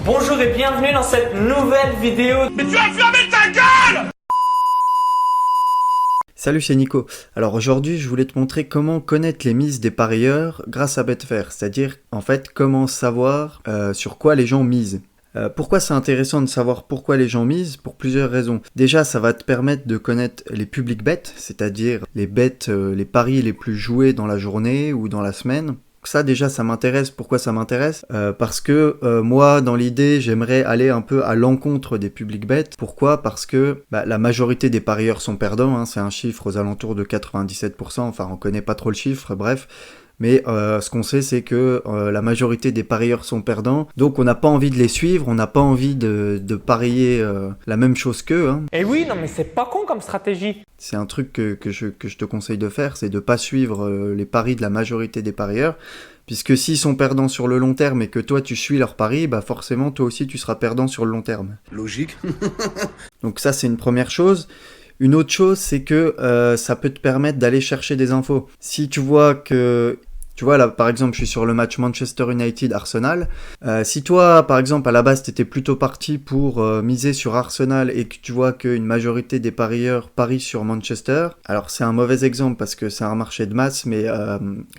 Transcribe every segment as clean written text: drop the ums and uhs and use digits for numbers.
Bonjour et bienvenue dans cette nouvelle vidéo. Mais tu as fermé ta gueule! Salut, c'est Nico. Alors aujourd'hui, je voulais te montrer comment connaître les mises des parieurs grâce à Betfair, c'est-à-dire en fait comment savoir sur quoi les gens misent. Pourquoi c'est intéressant de savoir pourquoi les gens misent? Pour plusieurs raisons. Déjà, ça va te permettre de connaître les public bets, c'est-à-dire les bets, les paris les plus joués dans la journée ou dans la semaine. Ça déjà ça m'intéresse. Pourquoi ça m'intéresse? Parce que moi dans l'idée j'aimerais aller un peu à l'encontre des public bets. Pourquoi? Parce que la majorité des parieurs sont perdants, hein. C'est un chiffre aux alentours de 97%, enfin on connaît pas trop le chiffre, bref. Mais ce qu'on sait, c'est que la majorité des parieurs sont perdants, donc on n'a pas envie de les suivre, on n'a pas envie de parier la même chose qu'eux. Hein. Et oui, non mais c'est pas con comme stratégie. C'est un truc que je te conseille de faire, c'est de pas suivre les paris de la majorité des parieurs, puisque s'ils sont perdants sur le long terme et que toi tu suis leurs paris, bah forcément toi aussi tu seras perdant sur le long terme. Logique. Donc ça c'est une première chose. Une autre chose, c'est que ça peut te permettre d'aller chercher des infos. Si tu vois que... Tu vois, là, par exemple, je suis sur le match Manchester United-Arsenal. Si toi, par exemple, à la base, t'étais plutôt parti pour miser sur Arsenal et que tu vois qu'une majorité des parieurs parient sur Manchester, alors c'est un mauvais exemple parce que c'est un marché de masse, mais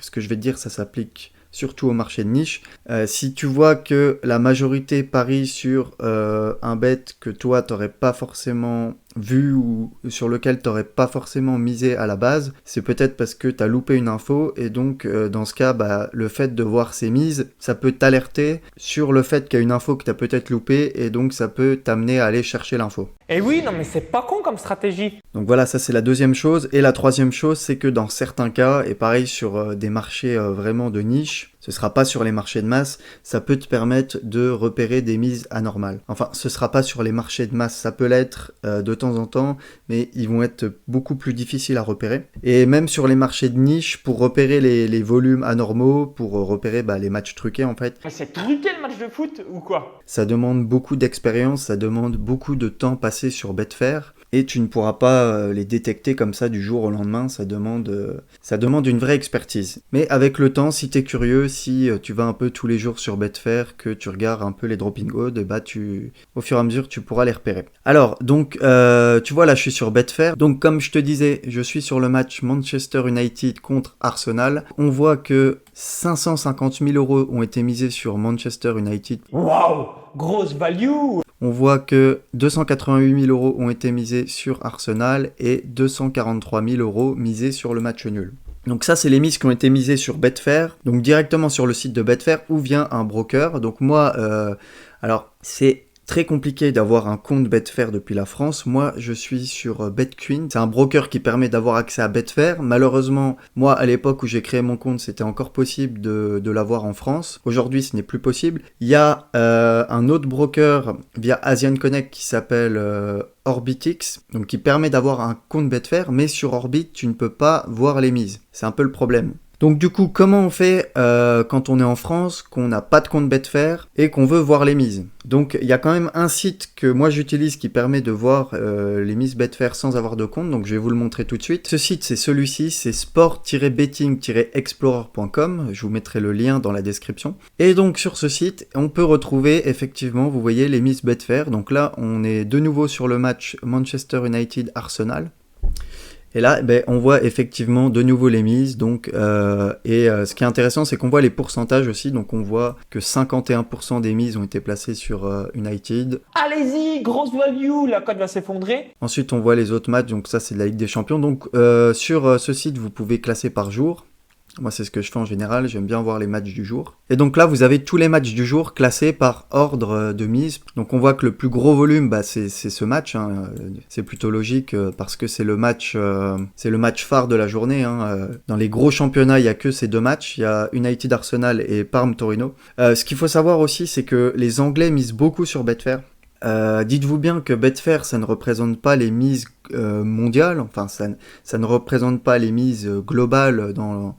ce que je vais te dire, ça s'applique surtout au marché de niche. Si tu vois que la majorité parie sur un bet que toi, t'aurais pas forcément vu ou sur lequel t'aurais pas forcément misé à la base, c'est peut-être parce que t'as loupé une info et donc dans ce cas, le fait de voir ces mises, ça peut t'alerter sur le fait qu'il y a une info que t'as peut-être loupée et donc ça peut t'amener à aller chercher l'info. Et oui, non mais c'est pas con comme stratégie. Donc voilà, ça c'est la deuxième chose. Et la troisième chose, c'est que dans certains cas, et pareil sur des marchés vraiment de niche, ce sera pas sur les marchés de masse, ça peut te permettre de repérer des mises anormales. Enfin, ce sera pas sur les marchés de masse, ça peut l'être de temps en temps, mais ils vont être beaucoup plus difficiles à repérer. Et même sur les marchés de niche, pour repérer les volumes anormaux, pour repérer les matchs truqués en fait. Mais c'est truqué le match de foot ou quoi? Ça demande beaucoup d'expérience, ça demande beaucoup de temps passé sur Betfair. Et tu ne pourras pas les détecter comme ça du jour au lendemain, ça demande une vraie expertise. Mais avec le temps, si tu es curieux, si tu vas un peu tous les jours sur Betfair, que tu regardes un peu les dropping odds, au fur et à mesure, tu pourras les repérer. Alors, donc, tu vois, là, je suis sur Betfair. Donc, comme je te disais, je suis sur le match Manchester United contre Arsenal. On voit que 550 000 € ont été misés sur Manchester United. Waouh, grosse value. On voit que 288 000 € ont été misés sur Arsenal et 243 000 € misés sur le match nul. Donc ça, c'est les mises qui ont été misées sur Betfair, donc directement sur le site de Betfair où vient un broker. Donc moi, alors c'est très compliqué d'avoir un compte Betfair depuis la France. Moi, je suis sur BetQueen. C'est un broker qui permet d'avoir accès à Betfair. Malheureusement, moi, à l'époque où j'ai créé mon compte, c'était encore possible de l'avoir en France. Aujourd'hui, ce n'est plus possible. Il y a un autre broker via Asian Connect qui s'appelle Orbitix, donc qui permet d'avoir un compte Betfair, mais sur Orbit, tu ne peux pas voir les mises. C'est un peu le problème. Donc du coup, comment on fait quand on est en France, qu'on n'a pas de compte Betfair et qu'on veut voir les mises? Donc il y a quand même un site que moi j'utilise qui permet de voir les mises Betfair sans avoir de compte, donc je vais vous le montrer tout de suite. Ce site c'est celui-ci, c'est sport-betting-explorer.com, je vous mettrai le lien dans la description. Et donc sur ce site, on peut retrouver effectivement, vous voyez les mises Betfair. Donc là, on est de nouveau sur le match Manchester United-Arsenal. Et là, on voit effectivement de nouveau les mises. Donc, ce qui est intéressant, c'est qu'on voit les pourcentages aussi. Donc, on voit que 51% des mises ont été placées sur United. Allez-y, grosse value, la cote va s'effondrer. Ensuite, on voit les autres matchs. Donc, ça, c'est de la Ligue des Champions. Donc, sur ce site, vous pouvez classer par jour. Moi, c'est ce que je fais en général. J'aime bien voir les matchs du jour. Et donc là, vous avez tous les matchs du jour classés par ordre de mise. Donc on voit que le plus gros volume, c'est ce match. Hein. C'est plutôt logique parce que c'est le match phare de la journée. Hein. Dans les gros championnats, il n'y a que ces deux matchs. Il y a United Arsenal et Parme Torino. Ce qu'il faut savoir aussi, c'est que les Anglais misent beaucoup sur Betfair. Dites-vous bien que Betfair, ça ne représente pas les mises mondiales, enfin ça ne représente pas les mises globales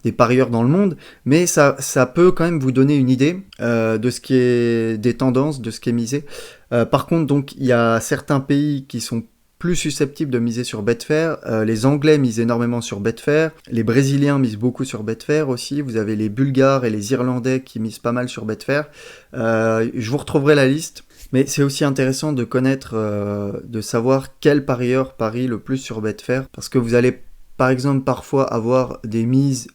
des parieurs dans le monde, mais ça peut quand même vous donner une idée de ce qui est des tendances, de ce qui est misé. Par contre, donc il y a certains pays qui sont plus susceptibles de miser sur Betfair. Les Anglais misent énormément sur Betfair. Les Brésiliens misent beaucoup sur Betfair aussi. Vous avez les Bulgares et les Irlandais qui misent pas mal sur Betfair. Je vous retrouverai la liste. Mais c'est aussi intéressant de connaître, de savoir quel parieur parie le plus sur Betfair. Parce que vous allez par exemple parfois avoir des mises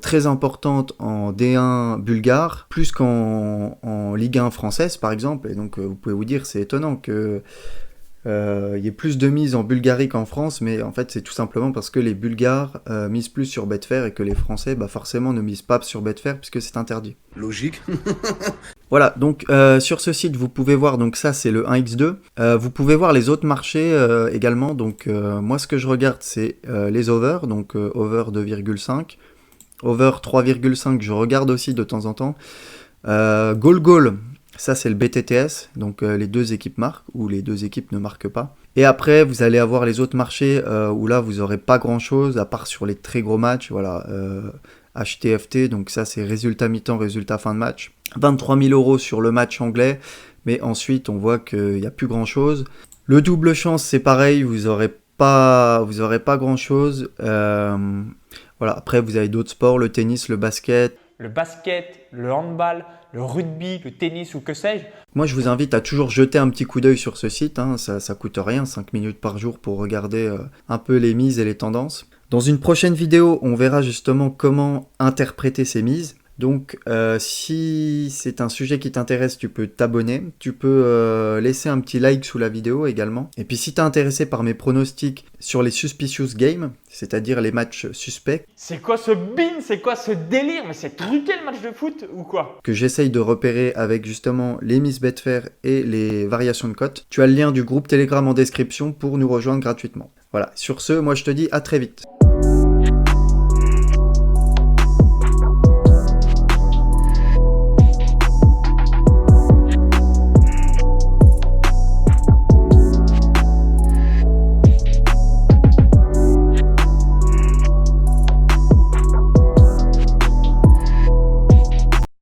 très importantes en D1 bulgare, plus qu'en Ligue 1 française par exemple. Et donc vous pouvez vous dire, c'est étonnant que il y ait plus de mises en Bulgarie qu'en France, mais en fait c'est tout simplement parce que les Bulgares misent plus sur Betfair et que les Français forcément ne misent pas sur Betfair puisque c'est interdit. Logique. Voilà, donc sur ce site vous pouvez voir, donc ça c'est le 1x2, vous pouvez voir les autres marchés également, donc moi ce que je regarde c'est les over, donc over 2,5, over 3,5 je regarde aussi de temps en temps, goal, ça c'est le BTTS, donc les deux équipes marquent, ou les deux équipes ne marquent pas. Et après vous allez avoir les autres marchés où là vous n'aurez pas grand chose, à part sur les très gros matchs, voilà, HTFT, donc ça c'est résultat mi-temps, résultat fin de match. 23 000 € sur le match anglais, mais ensuite on voit qu'il n'y a plus grand chose. Le double chance c'est pareil, vous aurez pas grand chose. Voilà, après vous avez d'autres sports, le tennis, le basket, le handball, le rugby, le tennis ou que sais-je. Moi, je vous invite à toujours jeter un petit coup d'œil sur ce site, hein. Ça coûte rien, 5 minutes par jour pour regarder un peu les mises et les tendances. Dans une prochaine vidéo, on verra justement comment interpréter ces mises. Donc, si c'est un sujet qui t'intéresse, tu peux t'abonner, tu peux laisser un petit like sous la vidéo également. Et puis, si t'es intéressé par mes pronostics sur les suspicious games, c'est-à-dire les matchs suspects, C'est quoi ce bin? C'est quoi ce délire? Mais c'est truqué le match de foot ou quoi? que j'essaye de repérer avec justement les mises Betfair et les variations de cotes, tu as le lien du groupe Telegram en description pour nous rejoindre gratuitement. Voilà, sur ce, moi je te dis à très vite.